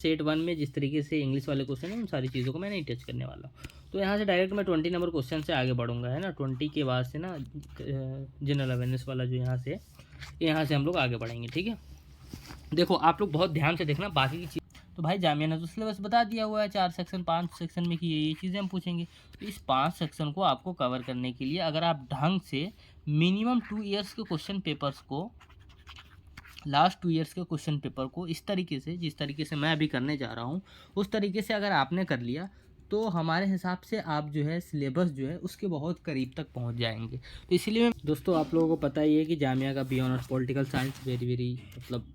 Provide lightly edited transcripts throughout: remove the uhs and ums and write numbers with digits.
Set 1 में जिस तरीके से इंग्लिश वाले क्वेश्चन हैं उन सारी चीज़ों को मैं नहीं टच करने वाला हूँ। तो यहाँ से डायरेक्ट मैं 20 नंबर क्वेश्चन से आगे बढ़ूँगा, है ना। 20 के बाद से ना जनरल अवेयरनेस वाला जो यहाँ से हम लोग आगे बढ़ेंगे, ठीक है। देखो आप लोग बहुत ध्यान से देखना बाकी की चीज़। तो भाई जामिया ने तो सिलेबस बता दिया हुआ है 4 सेक्शन 5 सेक्शन में कि ये चीज़ें हम पूछेंगे। तो इस 5 सेक्शन को आपको कवर करने के लिए अगर आप ढंग से मिनिमम 2 ईयर्स के क्वेश्चन पेपर्स को, लास्ट 2 ईयर्स के क्वेश्चन पेपर को इस तरीके से, जिस तरीके से मैं अभी करने जा रहा हूँ उस तरीके से अगर आपने कर लिया तो हमारे हिसाब से आप जो है सिलेबस जो है उसके बहुत करीब तक पहुँच जाएंगे। तो इसीलिए दोस्तों आप लोगों को पता ही है कि जामिया का B honours political science very मतलब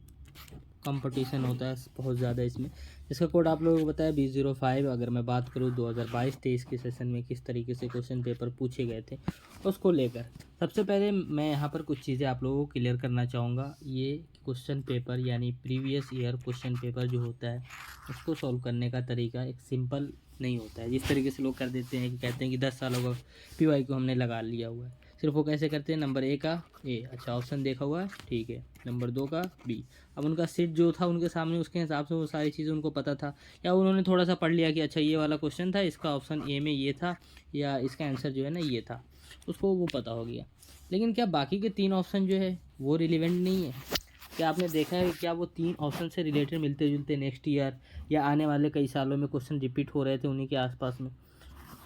कंपटीशन होता है बहुत ज़्यादा इसमें। इसका कोड आप लोगों को पता है B05। अगर मैं बात करूँ 2022-23 के सेशन में किस तरीके से क्वेश्चन पेपर पूछे गए थे उसको लेकर, सबसे पहले मैं यहाँ पर कुछ चीज़ें आप लोगों को क्लियर करना चाहूँगा। ये क्वेश्चन पेपर यानी प्रीवियस ईयर क्वेश्चन पेपर जो होता है उसको सॉल्व करने का तरीका एक सिंपल नहीं होता है, जिस तरीके से लोग कर देते हैं कि कहते हैं कि 10 सालों का PY को हमने लगा लिया हुआ है। सिर्फ वो कैसे करते हैं, नंबर ए का ए, अच्छा ऑप्शन देखा हुआ है, ठीक है, नंबर 2 का बी। अब उनका सेट जो था उनके सामने, उसके हिसाब से वो सारी चीज़ें उनको पता था, या उन्होंने थोड़ा सा पढ़ लिया कि अच्छा ये वाला क्वेश्चन था, इसका ऑप्शन ए में ये था, या इसका आंसर जो है ना ये था, उसको वो पता हो गया। लेकिन क्या बाकी के 3 ऑप्शन जो है वो रिलेवेंट नहीं है? क्या आपने देखा है क्या वो 3 ऑप्शन से रिलेटेड मिलते जुलते नेक्स्ट ईयर या आने वाले कई सालों में क्वेश्चन रिपीट हो रहे थे उन्हीं के आसपास में?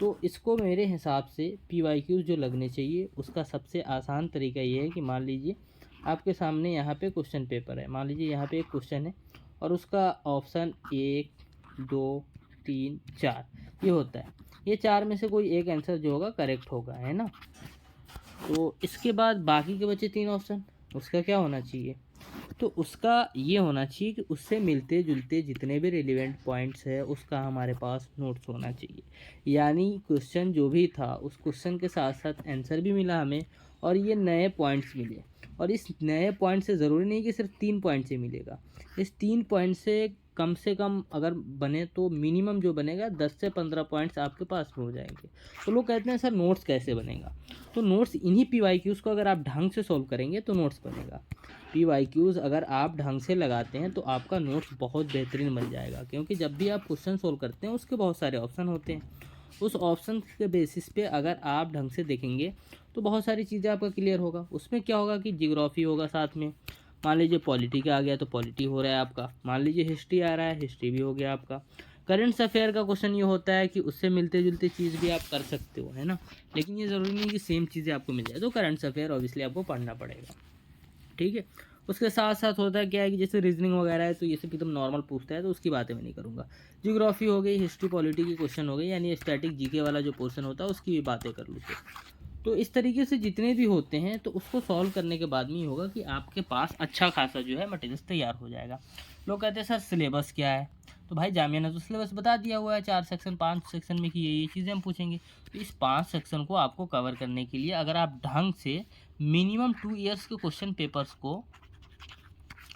तो इसको मेरे हिसाब से PYQ जो लगने चाहिए उसका सबसे आसान तरीका ये है कि मान लीजिए आपके सामने यहाँ पे क्वेश्चन पेपर है, मान लीजिए यहाँ पे एक क्वेश्चन है और उसका ऑप्शन 1 2 3 4 ये होता है। ये 4 में से कोई एक आंसर जो होगा करेक्ट होगा, है ना। तो इसके बाद बाकी के बचे 3 ऑप्शन, उसका क्या होना चाहिए? तो उसका ये होना चाहिए कि उससे मिलते जुलते जितने भी रिलेवेंट पॉइंट्स है उसका हमारे पास नोट्स होना चाहिए। यानी क्वेश्चन जो भी था उस क्वेश्चन के साथ साथ आंसर भी मिला हमें और ये नए पॉइंट्स मिले। और इस नए पॉइंट से ज़रूरी नहीं कि सिर्फ 3 पॉइंट से मिलेगा, इस 3 पॉइंट से कम अगर बने तो मिनिमम जो बनेगा 10 से 15 पॉइंट्स आपके पास में हो जाएंगे। तो लोग कहते हैं सर नोट्स कैसे बनेगा? तो नोट्स इन्हीं PYQs को अगर आप ढंग से सॉल्व करेंगे तो नोट्स बनेगा। PYQs अगर आप ढंग से लगाते हैं तो आपका नोट्स बहुत बेहतरीन बन जाएगा, क्योंकि जब भी आप क्वेश्चन सोल्व करते हैं उसके बहुत सारे ऑप्शन होते हैं। उस ऑप्शन के बेसिस पे अगर आप ढंग से देखेंगे तो बहुत सारी चीज़ें आपका क्लियर होगा। उसमें क्या होगा कि जियोग्राफी होगा, साथ में मान लीजिए पॉलिटी का आ गया तो पॉलिटी हो रहा है आपका, मान लीजिए हिस्ट्री आ रहा है हिस्ट्री भी हो गया आपका। करंट अफेयर का क्वेश्चन ये होता है कि उससे मिलते जुलते चीज़ भी आप कर सकते हो, है ना। लेकिन ये ज़रूरी नहीं कि सेम चीज़ें आपको मिल जाए, तो करंट अफेयर ऑब्वियसली आपको पढ़ना पड़ेगा, ठीक है। उसके साथ साथ होता है क्या है कि जैसे रीजनिंग वगैरह है तो ये सब एकदम नॉर्मल पूछता है तो उसकी बातें मैं नहीं करूँगा। जियोग्राफी हो गई, हिस्ट्री पॉलिटी की क्वेश्चन हो गई, यानी स्टैटिक जीके वाला जो पोर्शन होता है उसकी भी बातें कर लूँ तो इस तरीके से जितने भी होते हैं तो उसको सॉल्व करने के बाद में ही होगा कि आपके पास अच्छा खासा जो है मटेरियल तैयार हो जाएगा। लोग कहते हैं सर सिलेबस क्या है? तो भाई जामिया ने तो सिलेबस बता दिया हुआ है 4 सेक्शन 5 सेक्शन में कि ये चीज़ें हम पूछेंगे। तो इस 5 सेक्शन को आपको कवर करने के लिए अगर आप ढंग से मिनिमम 2 ईयर्स के क्वेश्चन पेपर्स को,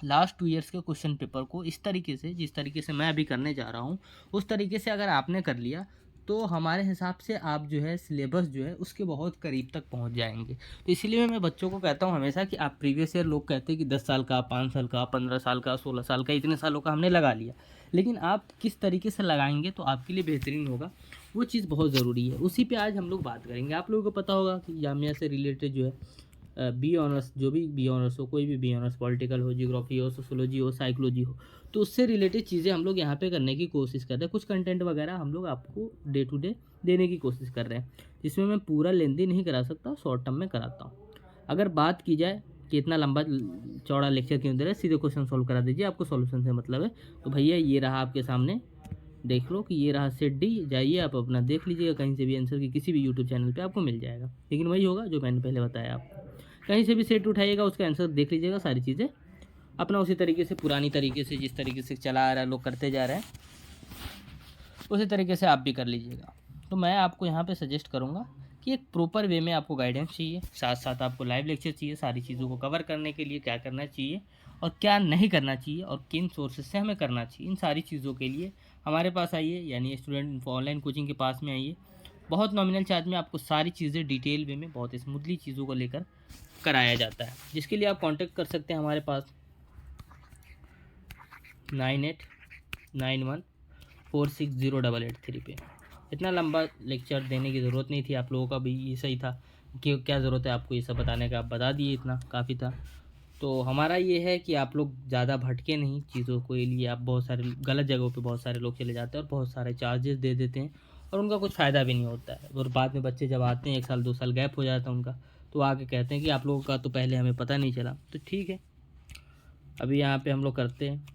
लास्ट 2 ईयर्स के क्वेश्चन पेपर को इस तरीके से, जिस तरीके से मैं अभी करने जा रहा हूँ उस तरीके से अगर आपने कर लिया तो हमारे हिसाब से आप जो है सिलेबस जो है उसके बहुत करीब तक पहुँच जाएंगे। तो इसीलिए मैं बच्चों को कहता हूँ हमेशा कि आप प्रीवियस ईयर, लोग कहते हैं कि 10 साल का, 5 साल का, 15 साल का, 16 साल का, इतने सालों का हमने लगा लिया, लेकिन आप किस तरीके से लगाएंगे तो आपके लिए बेहतरीन होगा, वो चीज़ बहुत ज़रूरी है। उसी पे आज हम लोग बात करेंगे। आप लोगों को पता होगा कि जामिया से रिलेटेड जो है बी ऑनर्स, जो भी बी ऑनर्स हो, कोई भी बी ऑनर्स, पॉलिटिकल हो, जियोग्राफी हो, सोशोलॉजी हो, साइकोलॉजी हो, तो उससे रिलेटेड चीज़ें हम लोग यहाँ पे करने की कोशिश कर रहे हैं। कुछ कंटेंट वगैरह हम लोग आपको डे टू डे देने की कोशिश कर रहे हैं, जिसमें मैं पूरा लेंदी नहीं करा सकता, शॉर्ट टर्म में कराता हूँ। अगर बात की जाए कि इतना लंबा चौड़ा लेक्चर क्यों दे रहे हैं, सीधे क्वेश्चन सॉल्व करा दीजिए, आपको सॉल्यूशन से मतलब है। तो भैया ये रहा आपके सामने, देख लो कि ये रहा सेट डी, जाइए आप अपना देख लीजिएगा कहीं से भी आंसर, की किसी भी यूट्यूब चैनल पे आपको मिल जाएगा। लेकिन वही होगा जो मैंने पहले बताया आपको, कहीं से भी सेट उठाइएगा उसका आंसर देख लीजिएगा, सारी चीज़ें अपना उसी तरीके से, पुरानी तरीके से जिस तरीके से चला आ रहा है, लोग करते जा रहे हैं, उसी तरीके से आप भी कर लीजिएगा। तो मैं आपको यहाँ पे सजेस्ट करूँगा कि एक प्रॉपर वे में आपको गाइडेंस चाहिए, साथ साथ आपको लाइव लेक्चर चाहिए, सारी चीज़ों को कवर करने के लिए क्या करना चाहिए और क्या नहीं करना चाहिए और किन सोर्सेज से हमें करना चाहिए, इन सारी चीज़ों के लिए हमारे पास आइए, यानी स्टूडेंट ऑनलाइन कोचिंग के पास में आइए। बहुत नॉमिनल चार्ज में आपको सारी चीज़ें डिटेल वे में बहुत स्मूथली चीज़ों को लेकर कराया जाता है, जिसके लिए आप कांटेक्ट कर सकते हैं हमारे पास 98 91460883 पे। इतना लंबा लेक्चर देने की ज़रूरत नहीं थी, आप लोगों का भी ये सही था कि क्या ज़रूरत है आपको ये सब बताने का, आप बता दिए, इतना काफ़ी था। तो हमारा ये है कि आप लोग ज़्यादा भटके नहीं चीज़ों के लिए। आप बहुत सारे गलत जगहों पे बहुत सारे लोग चले जाते हैं और बहुत सारे चार्जेस दे देते हैं और उनका कुछ फ़ायदा भी नहीं होता है, और बाद में बच्चे जब आते हैं 1 साल 2 साल गैप हो जाता है उनका, तो आके कहते हैं कि आप लोगों का तो पहले हमें पता नहीं चला। तो ठीक है, अभी यहाँ पे हम लोग करते हैं।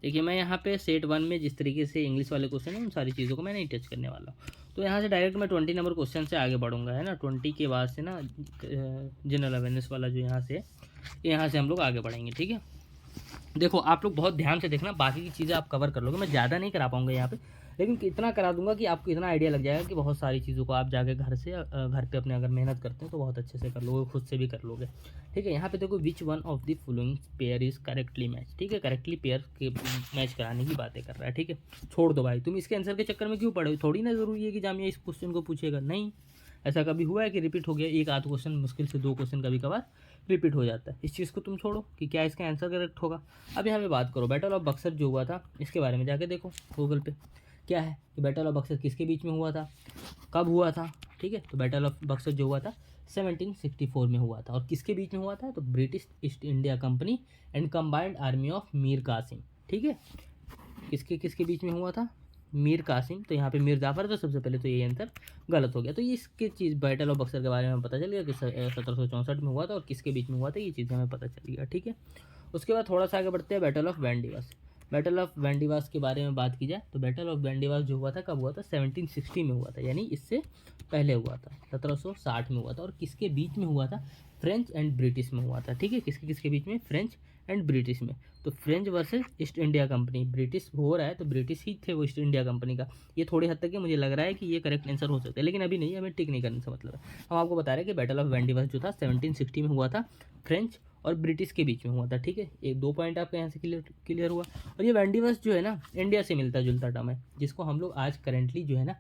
देखिए मैं यहाँ पे सेट 1 में जिस तरीके से इंग्लिश वाले क्वेश्चन हैं उन सारी चीज़ों को मैं नहीं टच करने वाला हूँ। तो यहाँ से डायरेक्ट मैं 20 नंबर क्वेश्चन से आगे बढ़ूँगा, है ना। 20 के बाद से ना जनरल अवेयरनेस वाला जो यहाँ से हम लोग आगे बढ़ेंगे, ठीक है। देखो आप लोग बहुत ध्यान से देखना, बाकी की चीज़ें आप कवर कर लोगे, मैं ज़्यादा नहीं करा पाऊँगा यहाँ पे, लेकिन इतना करा दूंगा कि आपको इतना आइडिया लग जाएगा कि बहुत सारी चीज़ों को आप जाके घर पे अपने अगर मेहनत करते हैं तो बहुत अच्छे से कर लोगे, खुद से भी कर लोगे, ठीक है। यहाँ पे देखो which one of the following pair is correctly match, ठीक है, करेक्टली पेयर के मैच कराने की बातें कर रहा है, ठीक है। छोड़ दो भाई, तुम इसके आंसर के चक्कर में क्यों पड़े हो, थोड़ी ना ज़रूरी है कि जामिया इस क्वेश्चन को पूछेगा, नहीं। ऐसा कभी हुआ है कि रिपीट हो गया, एक आध क्वेश्चन, मुश्किल से 2 क्वेश्चन कभी कभार रिपीट हो जाता है। इस चीज़ को तुम छोड़ो कि क्या इसका आंसर करेक्ट होगा। अब यहाँ पे बात करो बैटल ऑफ बक्सर जो हुआ था, इसके बारे में जाके देखो गूगल पे क्या है कि बैटल ऑफ बक्सर किसके बीच में हुआ था, कब हुआ था, ठीक है। तो बैटल ऑफ बक्सर जो हुआ था 1764 में हुआ था, और किसके बीच में हुआ था, तो British East India Company and combined army of Mir Qasim, ठीक है। किसके किसके बीच में हुआ था, मीर कासिम, तो यहाँ पे मीर जाफर, तो सबसे पहले तो ये आंसर गलत हो गया। तो ये इसके चीज़ बैटल ऑफ बक्सर के बारे में पता चल गया कि 1764 में हुआ था और किसके बीच में हुआ था, ये चीज़ हमें पता चल गया, ठीक है। उसके बाद थोड़ा सा आगे बढ़ते हैं, बैटल ऑफ वैंडीवास। बैटल ऑफ वैंडीवास के बारे में बात की जाए तो बैटल ऑफ वैंडीवास जो हुआ था कब हुआ था, 1760 में हुआ था, यानी इससे पहले हुआ था, 1760 में हुआ था। और किसके बीच में हुआ था, फ्रेंच एंड ब्रिटिश में हुआ था, ठीक है। किसके किसके बीच में, फ्रेंच एंड ब्रिटिश में। तो French versus east India company, British हो रहा है तो ब्रिटिश ही थे वो ईस्ट इंडिया कंपनी का। ये थोड़ी हद तक मुझे लग रहा है कि ये करेक्ट आंसर हो सकता है, लेकिन अभी नहीं, हमें टिक नहीं करने से मतलब है। हम आपको बता रहे हैं कि बैटल ऑफ वैंडीवास जो था 1760 में हुआ था, फ्रेंच और ब्रिटिश के बीच में हुआ था, ठीक है। एक 2 पॉइंट आपका यहाँ से क्लियर हुआ। और ये वैंडीवास जो है ना, इंडिया से मिलता जुलता टर्म है, जिसको हम लोग आज करेंटली जो है ना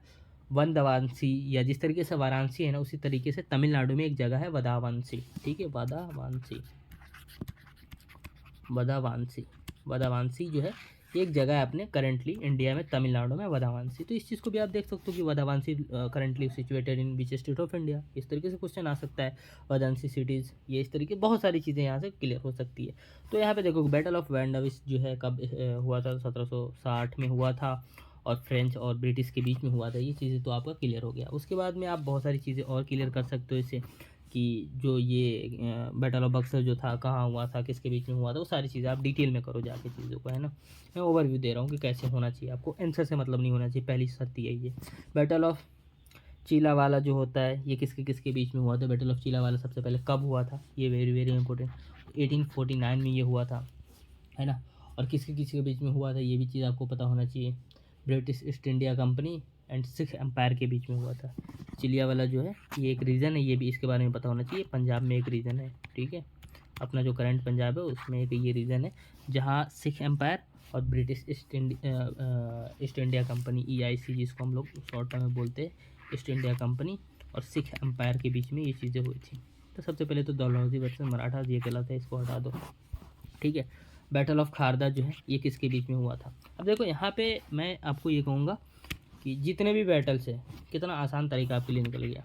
वनदवांसी, या जिस तरीके से वाराणसी है ना, उसी तरीके से तमिलनाडु में एक जगह है वदावांसी, ठीक है, वदावांसी जो है एक जगह है अपने करेंटली इंडिया में तमिलनाडु में, वदावांसी। तो इस चीज़ को भी आप देख सकते हो कि वदावांसी currently situated in which state of India, इस तरीके से क्वेश्चन आ सकता है। वदावांसी सिटीज़, ये इस तरीके बहुत सारी चीज़ें यहाँ से क्लियर हो सकती है। तो यहाँ पे देखो बैटल ऑफ वैंडीवास जो है कब हुआ था, 1760 में हुआ था, और फ्रेंच और ब्रिटिश के बीच में हुआ था। ये चीज़ें तो आपका क्लियर हो गया। उसके बाद में आप बहुत सारी चीज़ें और क्लियर कर सकते हो इससे, कि जो ये बैटल ऑफ बक्सर जो था कहाँ हुआ था, किसके बीच में हुआ था, वो सारी चीज़ें आप डिटेल में करो जाके चीज़ों को, है ना। मैं ओवरव्यू दे रहा हूँ कि कैसे होना चाहिए, आपको आंसर से मतलब नहीं होना चाहिए, पहली शर्त यही है। बैटल ऑफ चीलावाला जो होता है ये किसके किसके बीच में हुआ था, बैटल ऑफ चीलावाला सबसे पहले कब हुआ था, ये वेरी वेरी इंपॉर्टेंट, 1849 में ये हुआ था, है ना। और किसके किसके बीच में हुआ था ये भी चीज़ आपको पता होना चाहिए, British East India Company and Sikh empire के बीच में हुआ था। चिलिया वाला जो है ये एक रीजन है, ये भी इसके बारे में पता होना चाहिए, पंजाब में एक रीजन है, ठीक है। अपना जो करंट पंजाब है उसमें एक ये रीजन है जहाँ सिख एम्पायर और British East India company, EIC जिसको हम लोग शॉर्ट टर्म में बोलते हैं, ईस्ट इंडिया कंपनी और सिख एम्पायर के बीच में ये चीज़ें हुई थी। तो सबसे पहले तो डलहौजी वर्सेस मराठा, ये गलत है, इसको हटा दो, ठीक है। बैटल ऑफ खारदा जो है ये किसके बीच में हुआ था। अब देखो यहाँ पे मैं आपको ये कहूँगा कि जितने भी बैटल्स है, कितना आसान तरीका आपके लिए निकल गया,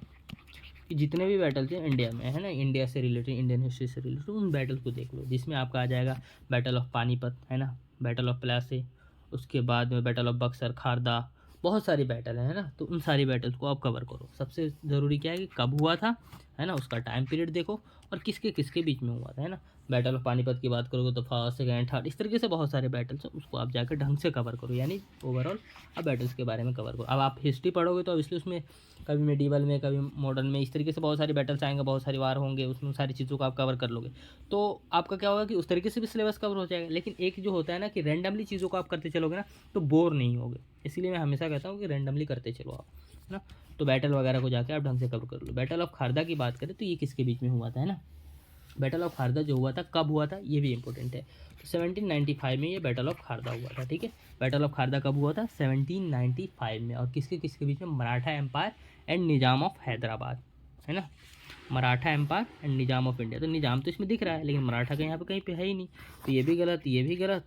कि जितने भी बैटल्स हैं इंडिया में, है ना, इंडिया से रिलेटेड, इंडियन हिस्ट्री से रिलेटेड, उन बैटल्स को देख लो, जिसमें आपका आ जाएगा बैटल ऑफ पानीपत, है ना, बैटल ऑफ प्लासी, उसके बाद में बैटल ऑफ बक्सर, खारदा, बहुत सारी बैटल है ना। तो उन सारी बैटल्स को आप कवर करो। सबसे ज़रूरी क्या है कि कब हुआ था, है ना, उसका टाइम पीरियड देखो, और किसके किसके बीच में हुआ था, है ना। बैटल ऑफ पानीपत की बात करोगे तो फर्स्ट सेकेंड थर्ड, इस तरीके से बहुत सारे बैटल्स हैं, उसको आप जाकर ढंग से कवर करो, यानी ओवरऑल आप बैटल्स के बारे में कवर करो। अब आप हिस्ट्री पढ़ोगे तो ऑब्वियसली उसमें कभी मेडिवल में, कभी मॉडर्न में, इस तरीके से बहुत सारे बैटल्स आएंगे, बहुत सारी वार होंगे, उसमें सारी चीज़ों को आप कवर कर लोगे, तो आपका क्या होगा कि उस तरीके से भी सिलेबस कवर हो जाएगा। लेकिन एक जो होता है ना कि रैंडमली चीज़ों को आप करते चलोगे ना तो बोर नहीं होगे, इसीलिए मैं हमेशा कहता हूँ कि रैंडमली करते चलो आप, है ना। तो बैटल वगैरह को जाके आप ढंग से कवर कर लो। बैटल ऑफ खारदा की बात करें तो ये किसके बीच में हुआ था, है ना। बैटल ऑफ खारदा जो हुआ था कब हुआ था ये भी इंपॉर्टेंट है। तो 1795 में ये बैटल ऑफ खारदा हुआ था, ठीक है। बैटल ऑफ खारदा कब हुआ था, 1795 में, और किसके किसके बीच में, Maratha empire and Nizam of Hyderabad, है ना। Maratha empire and Nizam of India, तो निज़ाम तो इसमें दिख रहा है लेकिन मराठा का यहाँ पे कहीं पे है ही नहीं, तो ये भी गलत, ये भी गलत,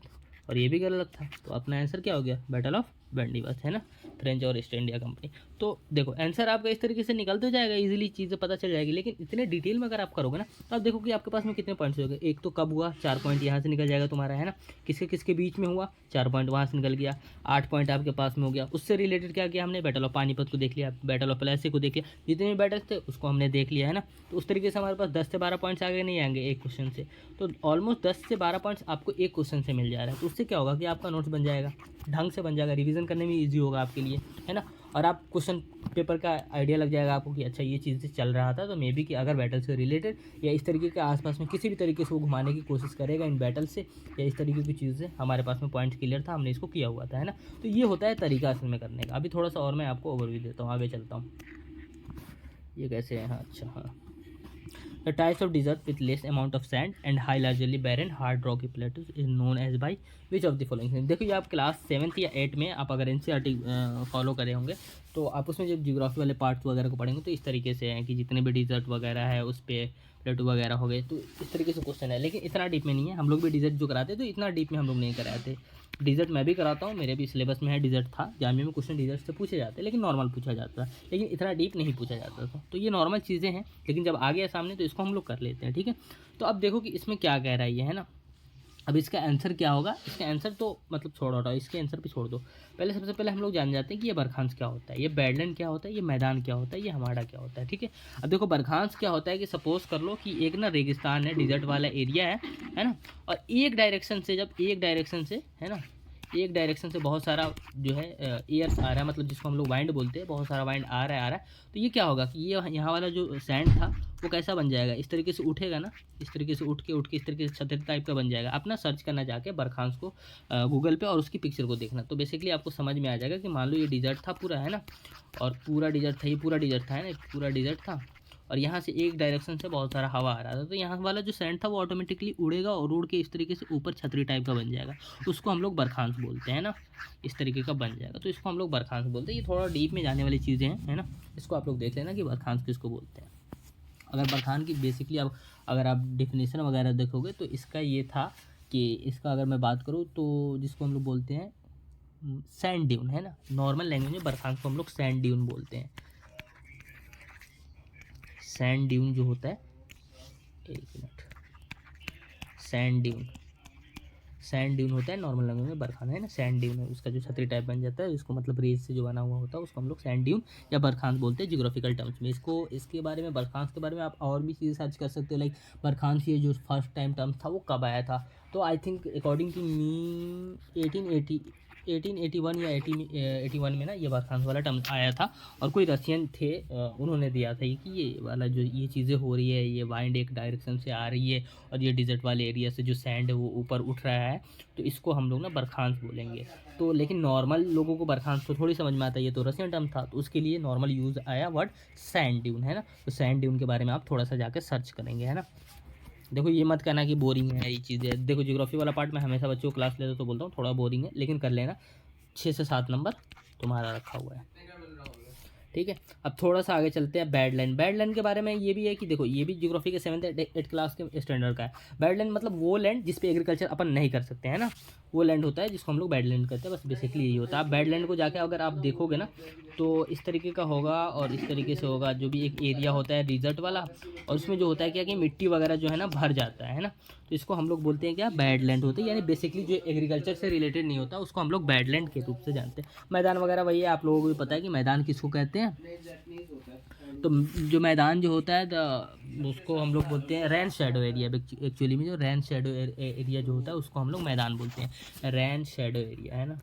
और ये भी गलत था। तो अपना आंसर क्या हो गया, बैटल ऑफ बंदीबस्त, है ना, फ्रेंच और ईस्ट इंडिया कंपनी। तो देखो आंसर आपका इस तरीके से निकल तो जाएगा, इजीली चीज़ें पता चल जाएगी। लेकिन इतने डिटेल में अगर आप करोगे ना तो आप देखो कि आपके पास में कितने पॉइंट्स हो गए। एक तो कब हुआ, 4 पॉइंट यहाँ से निकल जाएगा तुम्हारा, है ना, किसके किसके बीच में हुआ, 4 पॉइंट वहाँ से निकल गया, 8 पॉइंट आपके पास में हो गया। उससे रिलेटेड क्या किया हमने, बैटल ऑफ पानीपत को देख लिया, बैटल ऑफ प्लासी को देख लिया, जितने भी बैटल्स थे उसको हमने देख लिया, है ना। तो उस तरीके से हमारे पास 10 से 12 पॉइंट्स आगे नहीं आएंगे एक क्वेश्चन से। तो ऑलमोस्ट 10 से 12 पॉइंट्स आपको एक क्वेश्चन से मिल जा रहा है। तो उससे क्या होगा कि आपका नोट्स बन जाएगा, ढंग से बन जाएगा, रिवीजन करने में ईजी होगा आपके लिए, है ना। और आप क्वेश्चन पेपर का आइडिया लग जाएगा आपको कि अच्छा ये चीज़ चल रहा था, तो मे बी कि अगर बैटल से रिलेटेड या इस तरीके के आसपास में किसी भी तरीके से वो घुमाने की कोशिश करेगा इन बैटल से या इस तरीके की चीज़ें, हमारे पास में पॉइंट क्लियर था, हमने इसको किया हुआ था, है ना। तो ये होता है तरीका असल में करने का। अभी थोड़ा सा और मैं आपको ओवरव्यू देता हूँ, आगे चलता हूँ। ये कैसे है, हाँ अच्छा हाँ। The types of desert with less amount of sand and high largely barren hard rocky plateaus is known as by which of the following। देखो ये आप क्लास 7th या 8 में आप अगर NCERT फॉलो करे होंगे तो आप उसमें जब जियोग्राफी वाले पार्ट्स वगैरह को पढ़ेंगे तो इस तरीके से हैं कि जितने भी डिजर्ट वगैरह है उस पर प्लेटू वगैरह हो गए, तो इस तरीके से क्वेश्चन है। लेकिन इतना डीप में नहीं है, हम लोग भी डिजर्ट जो कराते हैं तो इतना डीप में हम लोग नहीं कराते। डिजर्ट मैं भी कराता हूँ, मेरे भी सिलेबस में है डिजर्ट था, जामिया में क्वेश्चन डिजर्ट से पूछे जाते हैं, लेकिन नॉर्मल पूछा जाता है, लेकिन इतना डीप नहीं पूछा जाता था। तो ये नॉर्मल चीज़ें हैं, लेकिन जब आ गया सामने तो इसको हम लोग कर लेते हैं, ठीक है। तो अब देखो कि इसमें क्या कह रहा है ये, है ना। अब इसका आंसर क्या होगा, इसका आंसर तो मतलब छोड़ हटाओ, इसके आंसर पे छोड़ दो। पहले सबसे पहले हम लोग जान जाते हैं कि ये बरखांस क्या होता है, ये बैडलैंड क्या होता है, ये मैदान क्या होता है, ये हमारा क्या होता है, ठीक है। अब देखो बरखांस क्या होता है कि सपोज कर लो कि एक ना रेगिस्तान है, डिजर्ट वाला एरिया है ना। और एक डायरेक्शन से, जब एक डायरेक्शन से, है ना, एक डायरेक्शन से बहुत सारा जो है एयर आ रहा है, मतलब जिसको हम लोग वाइंड बोलते हैं, बहुत सारा वाइंड आ रहा है। तो ये क्या होगा कि ये यहाँ वाला जो सैंड था वो कैसा बन जाएगा, इस तरीके से उठेगा ना, इस तरीके से उठ के इस तरीके से छतरी टाइप का बन जाएगा। अपना सर्च करना जाके बरखांस को गूगल पे और उसकी पिक्चर को देखना, तो बेसिकली आपको समझ में आ जाएगा कि मान लो ये डिजर्ट था पूरा, है ना, और पूरा डिजर्ट था, ये पूरा डिजर्ट था, है ना, पूरा डिजर्ट था। और यहाँ से एक डायरेक्शन से बहुत सारा हवा आ रहा था, तो यहाँ वाला जो सैंड था वो ऑटोमेटिकली उड़ेगा और उड़ के इस तरीके से ऊपर छतरी टाइप का बन जाएगा। उसको हम लोग बरखांस बोलते हैं ना, इस तरीके का बन जाएगा, तो इसको हम लोग बरखांस बोलते हैं। ये थोड़ा डीप में जाने वाली चीज़ें हैं, है ना, इसको आप लोग देख लेना कि बरखांस किसको बोलते हैं। अगर बरखान की बेसिकली अब अगर आप डेफिनेशन वगैरह देखोगे तो इसका ये था कि इसका अगर मैं बात करूँ तो जिसको हम लोग बोलते हैं सैंड ड्यून, है ना, नॉर्मल लैंग्वेज में बरखांस को हम लोग सैंड ड्यून बोलते हैं। सैंड ड्यून जो होता है, एक मिनट, सैंड ड्यून होता है नॉर्मल लैंग्वेज में बरखान, है ना, सैंड ड्यून है, उसका जो छतरी टाइप बन जाता है, इसको मतलब रेत से जो बना हुआ होता है उसको हम लोग सैंड ड्यून या बरखांस बोलते हैं जियोग्राफिकल टर्म्स में। इसको इसके बारे में, बरखांस के बारे में आप और भी चीज़ें सर्च कर सकते हो, लाइक बरखांस ये जो फर्स्ट टाइम टर्म्स था वो कब आया था। तो I think according to me 1881 या 1881 में ना ये बरखांस वाला टर्म आया था। और कोई रशियन थे, उन्होंने दिया था कि ये वाला जो ये चीज़ें हो रही है, ये वाइंड एक डायरेक्शन से आ रही है और ये डिजर्ट वाले एरिया से जो सैंड है वो ऊपर उठ रहा है, तो इसको हम लोग ना बरखांस बोलेंगे। तो लेकिन नॉर्मल लोगों को बरखांस तो थोड़ी समझ में आता है, ये तो रशियन टर्म था, तो उसके लिए नॉर्मल यूज़ आया वर्ड सैंड ड्यून, है ना। तो सैंड ड्यून के बारे में आप थोड़ा सा जाकर सर्च करेंगे, है ना। देखो ये मत कहना कि बोरिंग है ये चीज़ें। देखो ज्योग्राफी वाला पार्ट मैं हमेशा बच्चों को क्लास लेता तो बोलता हूँ थोड़ा बोरिंग है, लेकिन कर लेना, 6 से 7 नंबर तुम्हारा रखा हुआ है, ठीक है। अब थोड़ा सा आगे चलते हैं। बैडलैंड के बारे में ये भी है कि देखो ये भी ज्योग्राफी के 7th 8th क्लास के स्टैंडर्ड का है। बैडलैंड मतलब वो लैंड जिस पे एग्रीकल्चर अपन नहीं कर सकते, है ना, वो लैंड होता है जिसको हम लोग बैडलैंड कहते हैं। बस बेसिकली यही होता है। आप बैडलैंड को जाके अगर आप देखोगे ना तो इस तरीके का होगा और इस तरीके से होगा, जो भी एक एरिया होता है डिजर्ट वाला, और उसमें जो होता है क्या कि मिट्टी वगैरह जो है ना भर जाता है ना, तो इसको हम लोग बोलते हैं क्या, बैडलैंड होते हैं। यानी बेसिकली जो एग्रीकल्चर से रिलेटेड नहीं होता उसको हम लोग बैडलैंड के रूप से जानते हैं। मैदान वगैरह वही है, आप लोगों को भी पता है कि मैदान किसको कहते हैं। तो जो मैदान जो होता है उसको हम लोग बोलते हैं रेन शेडो एरिया। एक्चुअली में जो रेन शेडो एरिया जो होता है उसको हम लोग मैदान बोलते हैं। रेन शेडो एरिया, है ना,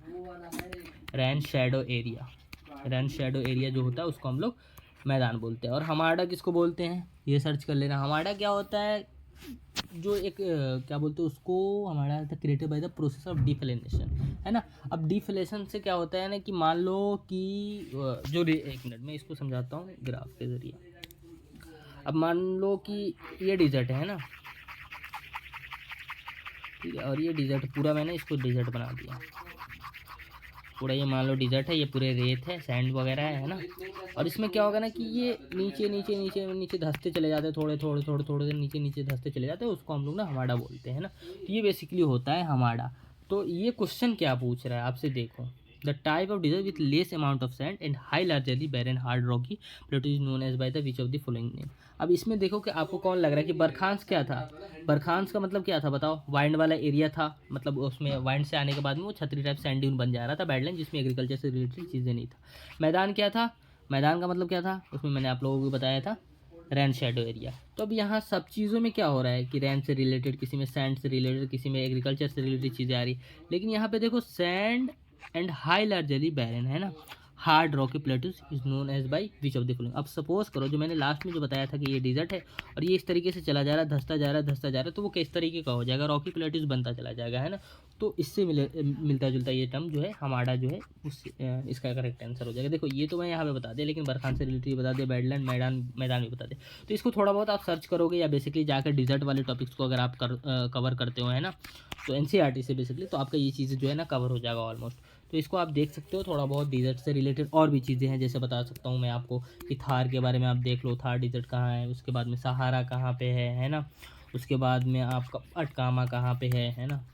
रेन शेडो एरिया जो होता है उसको हम लोग मैदान बोलते हैं। और हमारा किसको बोलते हैं ये सर्च कर लेना। हमारा क्या होता है, जो एक क्या बोलते हैं उसको, हमारा था created by the process of deflation, है ना। अब डिफिलेशन से क्या होता है ना कि मान लो कि जो एक मिनट में इसको समझाता हूँ ग्राफ के जरिए। अब मान लो कि ये डिजर्ट है ना, ठीक है, और ये डिजर्ट पूरा मैंने इसको डिजर्ट बना दिया पूरा। ये मान लो डिजर्ट है, ये पूरे रेत है, सैंड वगैरह है ना। और इसमें क्या होगा ना कि ये नीचे नीचे नीचे नीचे धंसते चले जाते हैं, थोड़े थोड़े थोड़े थोड़े नीचे नीचे धंसते चले जाते हैं, उसको हम लोग ना हमाड़ा बोलते हैं ना। तो ये बेसिकली होता है हमाड़ा। तो ये क्वेश्चन क्या पूछ रहा है आपसे, देखो। The type of desert with less amount of sand and high largely barren hard rocky plateau is known as by the which of the following name. अब इसमें देखो कि आपको कौन लग रहा है कि बरखांस क्या था। बरखांस का मतलब क्या था बताओ, वाइंड वाला एरिया था, मतलब उसमें वाइंड से आने के बाद में वो छतरी टाइप सैंड ड्यून बन जा रहा था, बैडलैंड, जिसमें एग्रीकल्चर से रिलेटेड चीज़ें नहीं था। मैदान क्या था, मैदान का मतलब क्या था, उसमें मैंने आप लोगों को बताया था रेन शेडो एरिया। तो अब यहाँ सब चीज़ों में क्या हो रहा है कि रेन से रिलेटेड, किसी में सैंड से रिलेटेड, किसी में एग्रीकल्चर से रिलेटेड चीज़ें आ रही, लेकिन यहाँ पे देखो sand and high largely barren है ना, hard rocky plateaus is known as by which of the following. अब सपोज करो जो मैंने लास्ट में जो बताया था कि ये डिजर्ट है और ये इस तरीके से चला जा रहा है, धंसता जा रहा है, धंसता जा रहा है, तो वो किस तरीके का हो जाएगा, रॉकी प्लेटूज बनता चला जाएगा, है ना। तो इससे मिलता जुलता ये टर्म जो है हमारा जो है उस इसका करेक्ट आंसर हो जाएगा। देखो ये तो मैं यहाँ पे बता दिया, लेकिन बरखान से रिलेटेड बता दिया, बैडलैंड मैदान भी बता दे। तो इसको थोड़ा बहुत आप सर्च करोगे या बेसिकली जाकर डिजर्ट वाले टॉपिक्स को अगर आप कवर करते हो, है ना, तो एनसीईआरटी से बेसिकली, तो आपका ये चीज़ें जो है ना कवर हो जाएगा ऑलमोस्ट। तो इसको आप देख सकते हो, थोड़ा बहुत डिजर्ट से रिलेटेड और भी चीज़ें हैं, जैसे बता सकता हूँ मैं आपको कि थार के बारे में आप देख लो, थार डिजर्ट कहाँ है, उसके बाद में सहारा कहाँ पे है ना, उसके बाद में आपका अटकामा कहाँ पे है ना,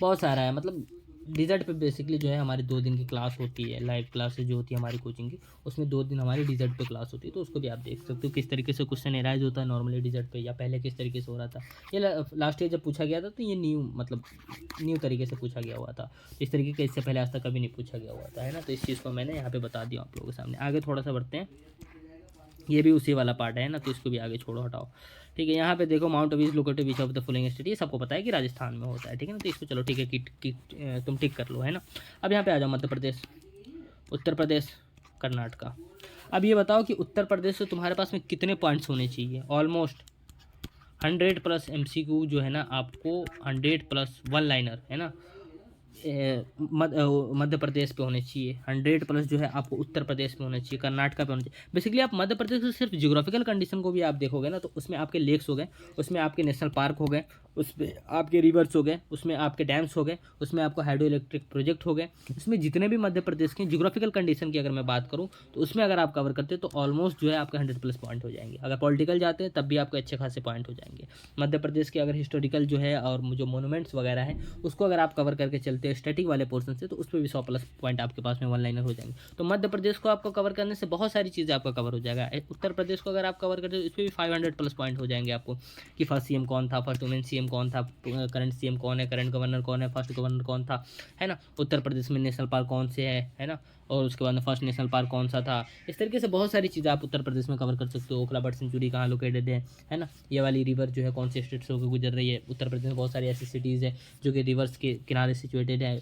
बहुत सारा है। मतलब डिजर्ट पे बेसिकली जो है हमारी 2 दिन की क्लास होती है, लाइव क्लासेज जो होती है हमारी कोचिंग की, उसमें 2 दिन हमारी डिजर्ट पे क्लास होती है, तो उसको भी आप देख सकते हो किस तरीके से क्वेश्चन एराइज होता है नॉर्मली डिजर्ट पे, या पहले किस तरीके से हो रहा था। ये लास्ट ईयर जब पूछा गया था तो ये न्यू तरीके से पूछा गया हुआ था, इस तरीके का इससे पहले आज तक कभी नहीं पूछा गया हुआ था, है ना। तो इस चीज़ को मैंने यहाँ पे बता दिया आप लोगों के सामने। आगे थोड़ा सा बढ़ते हैं, ये भी उसी वाला पार्ट है ना, तो इसको भी आगे छोड़ो, हटाओ। ठीक है, यहाँ पे देखो mount Abu is located which of the following state, ये सबको पता है कि राजस्थान में होता है, ठीक है ना। तो इसको चलो ठीक है कि तुम टिक कर लो, है ना। अब यहाँ पे आ जाओ, मध्य प्रदेश, उत्तर प्रदेश, कर्नाटका। अब ये बताओ कि उत्तर प्रदेश से तुम्हारे पास में कितने पॉइंट्स होने चाहिए। ऑलमोस्ट 100+ MCQ जो है ना आपको, 100+1 लाइनर, है ना, मध्य प्रदेश पे होने चाहिए। 100+ जो है आपको उत्तर प्रदेश पे होना चाहिए, कर्नाटका पे होना चाहिए। बेसिकली आप मध्य प्रदेश में सिर्फ जियोग्राफिकल कंडीशन को भी आप देखोगे ना, तो उसमें आपके लेक्स हो गए, उसमें आपके नेशनल पार्क हो गए, उसमें आपके रिवर्स हो गए, उसमें आपके डैम्स हो गए, उसमें आपको हाइड्रो इलेक्ट्रिक प्रोजेक्ट हो गए। इसमें जितने भी मध्य प्रदेश के जियोग्राफिकल कंडीशन की अगर मैं बात करूँ, तो उसमें अगर आप कवर करते हैं तो ऑलमोस्ट जो है आपके 100+ पॉइंट हो जाएंगे। अगर पॉलिटिकल जाते हैं तब भी आपको अच्छे खासे पॉइंट हो जाएंगे। मध्य प्रदेश के अगर हिस्टोरिकल जो है और जो मोनूमेंट्स वगैरह हैं उसको अगर आप कवर करके चलते हैं स्टैटिक वाले पोर्शन से, तो उस पर भी 100+ पॉइंट आपके पास में 1 लाइनर हो जाएंगे। तो मध्य प्रदेश को आपको कवर करने से बहुत सारी चीज़ें आपका कवर हो जाएगा। उत्तर प्रदेश को अगर आप कवर करते हो, इस पर भी 500+ पॉइंट हो जाएंगे आपको, कि फर्स्ट CM कौन था, फर्स्ट वुमेन CM कौन था, करंट CM कौन है, करंट गवर्नर कौन है, फर्स्ट गवर्नर कौन था, है ना। उत्तर प्रदेश में नेशनल पार्क कौन से है ना, और उसके बाद में फर्स्ट नेशनल पार्क कौन सा था। इस तरीके से बहुत सारी चीज़ें आप उत्तर प्रदेश में कवर कर सकते हो। ओखला बर्ड सेंचुरी कहाँ लोकेटेड है ना, ये वाली रिवर जो है कौन से स्टेट से होकर गुजर रही है। उत्तर प्रदेश में बहुत सारी ऐसी सिटीज़ है जो कि रिवर्स के किनारे सिचुएटेड है,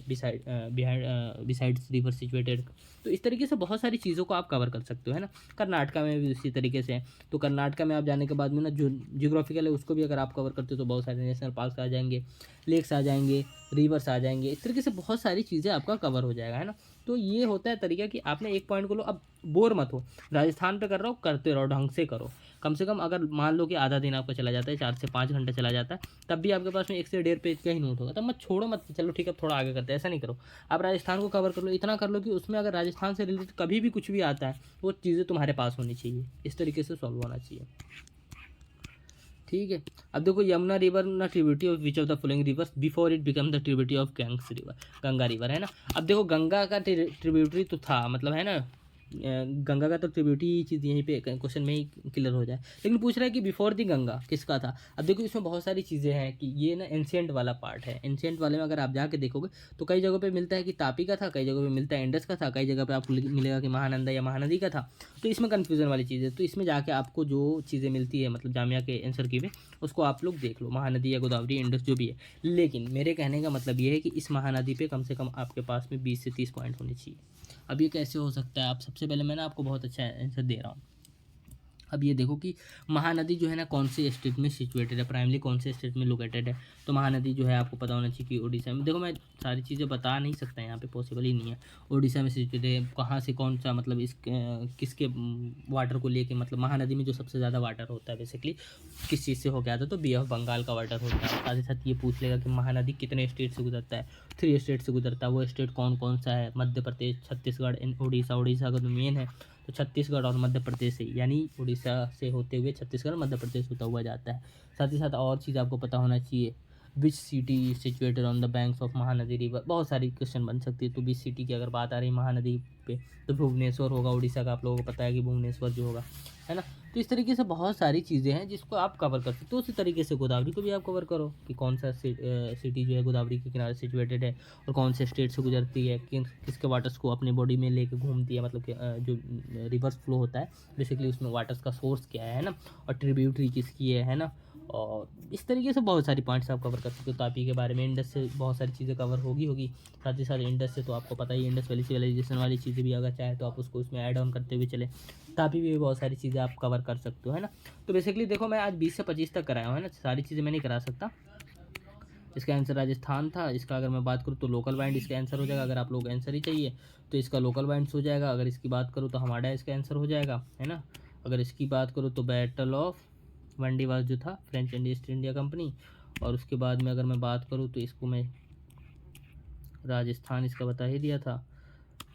बिसाइड्स रिवर सिचुएटेड। तो इस तरीके से बहुत सारी चीज़ों को आप कवर कर सकते हो, है ना। कर्नाटका में भी उसी तरीके से है। तो कर्नाटका में आप जाने के बाद में ना जो जियोग्राफिकल है उसको भी अगर आप कवर करते हो तो बहुत सारे नेशनल पार्क्स आ जाएंगे, लेक्स आ जाएंगे, रिवर्स आ जाएंगे, इस तरीके से बहुत सारी चीज़ें आपका कवर हो जाएगा, है ना। तो ये होता है तरीका कि आपने एक पॉइंट को लो, अब बोर मत हो, राजस्थान पे कर रहा हो, करते रहो, ढंग से करो। कम से कम अगर मान लो कि आधा दिन आपका चला जाता है, 4 से 5 घंटे चला जाता है, तब भी आपके पास में 1 से 1.5 पेज का ही नोट होगा, तब मत छोड़ो मत, चलो ठीक है थोड़ा आगे करते हैं, ऐसा नहीं करो। आप राजस्थान को कवर कर लो, इतना कर लो कि उसमें अगर राजस्थान से रिलेटेड कभी भी कुछ भी आता है वो चीज़ें तुम्हारे पास होनी चाहिए, इस तरीके से सॉल्व होना चाहिए, ठीक है। अब देखो, यमुना रिवर ना tributary of which of the following rivers before it become the tributary of gangs river, Ganga river, है ना। अब देखो गंगा का ट्रिब्यूटरी तो था, मतलब है ना, गंगा का तो ट्रिब्यूटरी चीज़ यहीं पे क्वेश्चन में ही क्लियर हो जाए, लेकिन पूछ रहा है कि बिफोर दी गंगा किसका था। अब देखो इसमें बहुत सारी चीज़ें हैं कि ये ना एंशियंट वाला पार्ट है। एंशियंट वाले में अगर आप जाके देखोगे तो कई जगहों पे मिलता है कि तापी का था, कई जगहों पे मिलता है इंडस का था, कई जगह पे आपको मिलेगा कि महानंदा या महानदी का था। तो इसमें कन्फ्यूज़न वाली चीज़ है, तो इसमें जाके आपको जो चीज़ें मिलती है मतलब जामिया के आंसर की में, उसको आप लोग देख लो, महानदी या गोदावरी, इंडस जो भी है। लेकिन मेरे कहने का मतलब ये है कि इस महानदी पे कम से कम आपके पास में 20 से 30 पॉइंट होने चाहिए। अब ये कैसे हो सकता है, आप सबसे पहले मैं ना आपको बहुत अच्छा आंसर दे रहा हूँ। अब ये देखो कि महानदी जो है ना कौन से स्टेट में सिचुएटेड है, प्राइमरी कौन से स्टेट में लोकेटेड है। तो महानदी जो है आपको पता होना चाहिए कि उड़ीसा में। देखो मैं सारी चीज़ें बता नहीं सकता, यहाँ पे पॉसिबल ही नहीं है। उड़ीसा में सिचुएटेड है, कहाँ से कौन सा मतलब इस किसके वाटर को लेके, मतलब महानदी में जो सबसे ज़्यादा वाटर होता है बेसिकली किस चीज़ से हो गया था, तो बे ऑफ बंगाल का वाटर होता है। साथ ही साथ ये पूछ लेगा कि महानदी कितने स्टेट से गुजरता है, 3 स्टेट से गुजरता है। वो स्टेट कौन कौन सा है, मध्य प्रदेश, छत्तीसगढ़ एंड उड़ीसा। उड़ीसा का तो मेन है, तो छत्तीसगढ़ और मध्य प्रदेश से, यानी उड़ीसा से होते हुए छत्तीसगढ़ मध्य प्रदेश होता हुआ जाता है। साथ ही साथ और चीज़ आपको पता होना चाहिए, which city situated on the banks of Mahanadi river, बहुत सारी क्वेश्चन बन सकती है। तो विच सिटी की अगर बात आ रही है महानदी पे तो भुवनेश्वर होगा, उड़ीसा का, आप लोगों को पता है कि भुवनेश्वर जो होगा, है ना। तो इस तरीके से बहुत सारी चीज़ें हैं जिसको आप कवर कर सकते हो। उसी तरीके से गोदावरी को भी आप कवर करो कि कौन सा सिटी जो है गोदावरी के किनारे सिचुएटेड है और कौन से स्टेट से गुजरती है, किसके वाटर्स को अपनी बॉडी में लेके घूमती है, मतलब कि जो रिवर्स फ्लो होता है बेसिकली उसमें वाटर्स का सोर्स क्या है ना, और ट्रिब्यूटरी किसकी है ना। और इस तरीके से बहुत सारी पॉइंट्स आप कवर कर सकते हो। तापी के बारे में इंडस से बहुत सारी चीज़ें कवर होगी। साथ ही साथ इंडस से तो आपको पता ही, इंडस वैली सिविलाइजेशन वाली चीज़ें भी अगर चाहे तो आप उसको इसमें ऐड ऑन करते हुए चले। तापी भी बहुत सारी चीज़ें आप कवर कर सकते हो, है ना। तो बेसिकली देखो मैं आज 20 से 25 तक कराया हूँ, है ना, सारी चीज़ें मैं नहीं करा सकता। इसका आंसर राजस्थान था। इसका अगर मैं बात करूँ तो लोकल वाइंड इसका आंसर हो जाएगा। अगर आप लोग आंसर ही चाहिए तो इसका लोकल वाइंड्स हो जाएगा। अगर इसकी बात करूँ तो हमारा इसका आंसर हो जाएगा, है ना। अगर इसकी बात करूँ तो बैटल ऑफ वंडीवास जो था, French and east India company. और उसके बाद में अगर मैं बात करूँ तो इसको मैं राजस्थान इसका बता ही दिया था,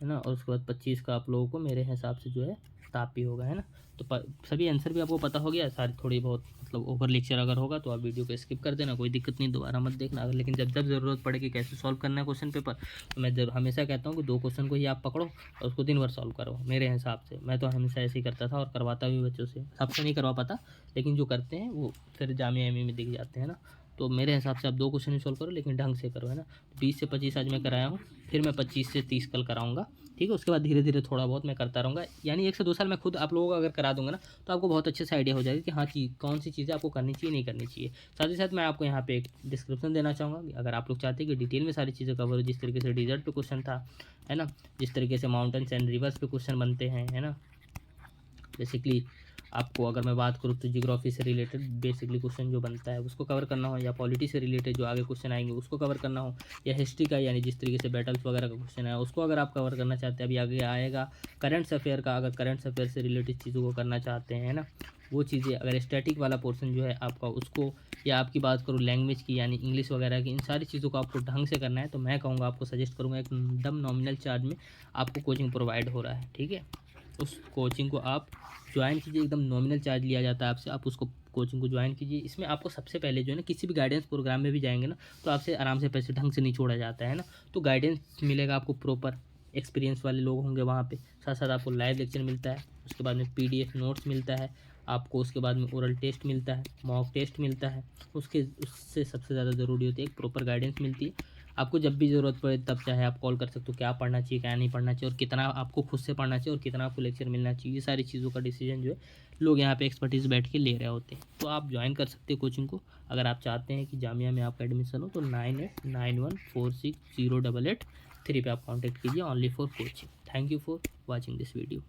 है ना। और उसके बाद 25 का आप लोगों को मेरे हिसाब से जो है तापी होगा, है ना। तो सभी आंसर भी आपको पता हो गया सारी, थोड़ी बहुत मतलब ओवर लेक्चर अगर होगा तो आप वीडियो को स्किप कर देना, कोई दिक्कत नहीं, दोबारा मत देखना। अगर लेकिन जब जब ज़रूरत पड़े कि कैसे सॉल्व करना है क्वेश्चन पेपर, तो मैं हमेशा कहता हूँ कि 2 क्वेश्चन को ही आप पकड़ो और उसको दिन भर सॉल्व करो। मेरे हिसाब से मैं तो हमेशा ऐसे ही करता था और करवाता भी बच्चों से। सबसे नहीं करवा पाता, लेकिन जो करते हैं वो फिर जामिया एमए में दिख जाते हैं ना। तो मेरे हिसाब से आप 2 क्वेश्चन ही सॉल्व करो, लेकिन ढंग से करो, है ना। 20 से 25 आज मैं कराया हूँ, फिर मैं 25 से 30 कल कराऊंगा, ठीक है। उसके बाद धीरे धीरे थोड़ा बहुत मैं करता रहूँगा, यानी 1 से 2 साल मैं खुद आप लोगों को अगर करा दूंगा ना, तो आपको बहुत अच्छे से आइडिया हो जाएगा कि हाँ कौन सी चीज़ें आपको करनी चाहिए, नहीं करनी चाहिए। साथ ही साथ मैं आपको यहाँ पे एक डिस्क्रिप्शन देना चाहूँगा कि अगर आप लोग चाहते हैं कि डिटेल में सारी चीज़ें कवर हो, जिस तरीके से डिजर्ट पे क्वेश्चन था, है ना, जिस तरीके से माउंटेन्स एंड रिवर्स पे क्वेश्चन बनते हैं, है ना। बेसिकली आपको अगर मैं बात करूँ तो जियोग्राफी से रिलेटेड बेसिकली क्वेश्चन जो बनता है उसको कवर करना हो, या पॉलिटी से रिलेटेड जो आगे क्वेश्चन आएंगे उसको कवर करना हो, या हिस्ट्री का यानी जिस तरीके से बैटल्स वगैरह का क्वेश्चन है उसको अगर आप कवर करना चाहते हैं, अभी आगे आएगा करंट्स अफेयर का, अगर करंट्स अफेयर से रिलेटेड चीज़ों को करना चाहते हैं, है ना, वो चीज़ें, अगर स्टैटिक वाला पोर्शन जो है आपका उसको, या आपकी बात करूँ लैंग्वेज की यानी इंग्लिश वगैरह की, इन सारी चीज़ों को आपको ढंग से करना है, तो मैं कहूँगा आपको सजेस्ट करूँगा एकदम नॉमिनल चार्ज में आपको कोचिंग प्रोवाइड हो रहा है, ठीक है। उस कोचिंग को आप ज्वाइन कीजिए, एकदम नॉमिनल चार्ज लिया जाता है आपसे, आप उसको कोचिंग को ज्वाइन कीजिए। इसमें आपको सबसे पहले जो है ना, किसी भी गाइडेंस प्रोग्राम में भी जाएंगे ना, तो आपसे आराम से पैसे ढंग से नहीं छोड़ा जाता है ना। तो गाइडेंस मिलेगा आपको, प्रॉपर एक्सपीरियंस वाले लोग होंगे वहाँ पे, साथ साथ आपको लाइव लेक्चर मिलता है, उसके बाद में PDF नोट्स मिलता है आपको, उसके बाद में ओरल टेस्ट मिलता है, मॉक टेस्ट मिलता है, उससे सबसे ज़्यादा ज़रूरी होती है एक प्रॉपर गाइडेंस मिलती है आपको। जब भी ज़रूरत पड़े तब चाहे आप कॉल कर सकते हो, क्या पढ़ना चाहिए क्या नहीं पढ़ना चाहिए, और कितना आपको खुद से पढ़ना चाहिए और कितना आपको लेक्चर मिलना चाहिए, ये सारी चीज़ों का डिसीजन जो है लोग यहाँ पे एक्सपर्टीज़ बैठ के ले रहे होते हैं। तो आप ज्वाइन कर सकते हो कोचिंग को। अगर आप चाहते हैं कि जामिया में आपका एडमिशन हो तो 9891460883 पे आप कॉन्टैक्ट कीजिए, only for coaching. Thank you for watching this video.